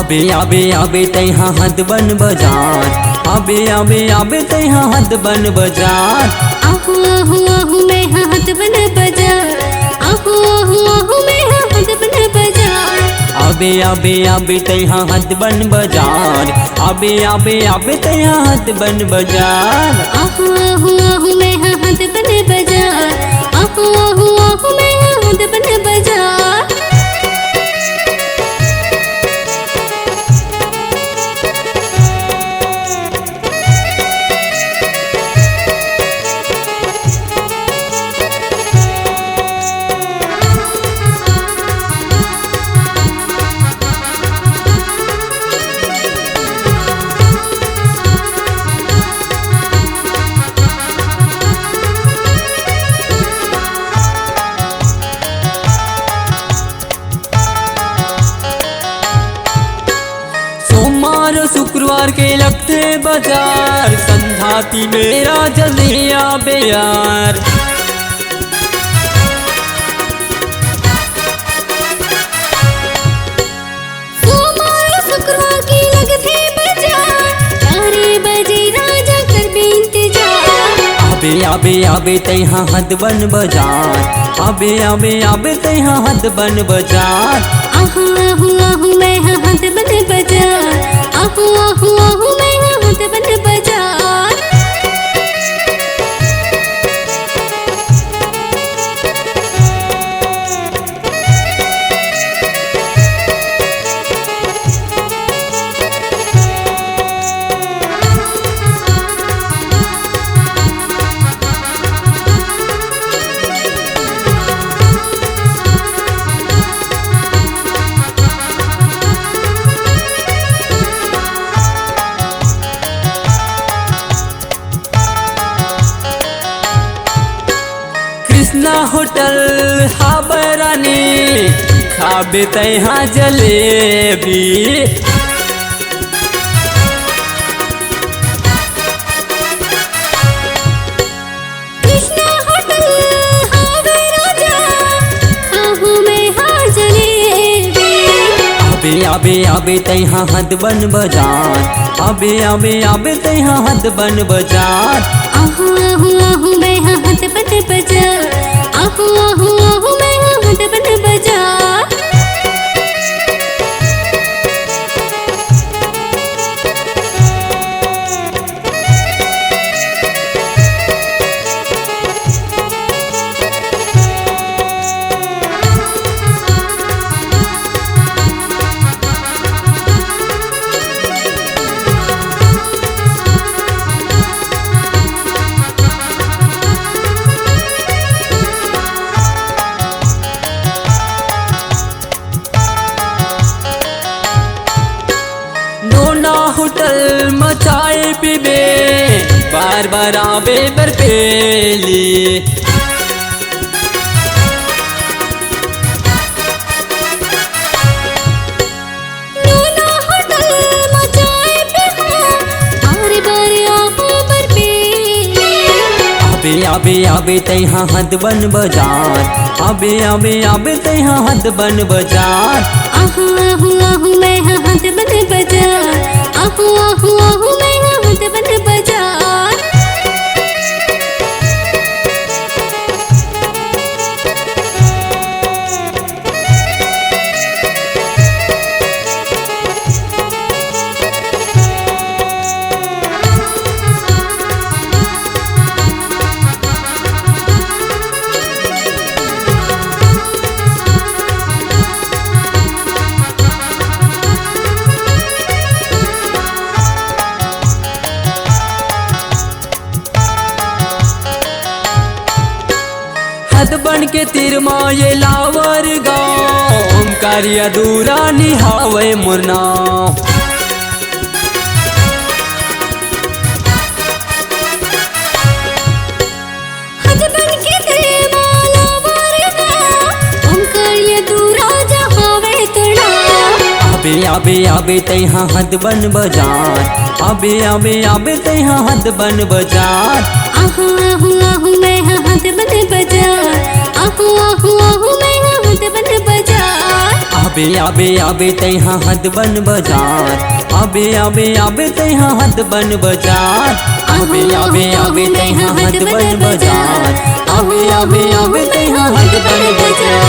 आबे आबे आबे तैहा हद बन बाजार, आबे आबे आबे तैहा हद बन बाजार। आहू आहू आहू मैं हद बन बाजार, आहू आहू आहू मैं हद बन बाजार। आबे आबे आबे तैहा हद बन बाजार, आबे आबे आबे तैहा हद बन बाजार। आहू आहू आहू मैं हद बन बाजार, आहू आहू आहू मैं हद बन बाजार। सोमवार शुक्रवार के लगते बाजार, संधाती मेरा जल्दी आबे यार। सोमवार शुक्रवार की लगते बाजार, 4 बजे राजा कर भी इंतजार। आबे आबे आबे तैहा हद बन बाजार, आबे आबे आबे तैहा हद बन बाजार। आहू आहू आहू मैं हद बन बाजार, आहू आहू आहू मैं हद बन बाजार। कृष्णा होटल हाबरानी, खाबे तैहा जलेबी। कृष्णा होटल हावे राजा, खाहू मैं हाँ जलेबी। आबे आबे आबे तैहा हद बन बाजार, आबे आबे आबे तैहा हद बन बाजार। आहू आहू आहू मैं हद बन बाजार, आहू आहू आहू मैं हद बन बाजार। नोना होटल मचाए पीबे, बार बार आबे बरपेली। नोना होटल मचाए पे हाँ, बार बार आबो बरपेली। आबे आबे आबे तैहा हद बन बाजार, आबे आबे आबे तैहा हद बन बाजार। आहू आहू आहू मैं हद बन बाजार, आहू आहू आहू मैं हद बन बाजार। हद बन के तिरमा ये लावर गाँव, ओमकारी अधूरा निहावे मुरना। हद बन के तेरे लावर गाँव, ओमकार ये दूरा जहावे तुड़ा। आबे आबे आबे तैहा हद बन बाजार, आबे आबे आबे तैहा हद बन बाजार। आहू आहू आहू मैं हद बन बाजार, आहू आहू आहू मैं हद बन बाजार। आबे आबे आबे तैहा हद बन बाजार आबे आबे आबे तैहा हद बन बाजार आबे आबे आबे तैहा हद बन बाजार आबे आबे आबे तैहा हद बन बाजार।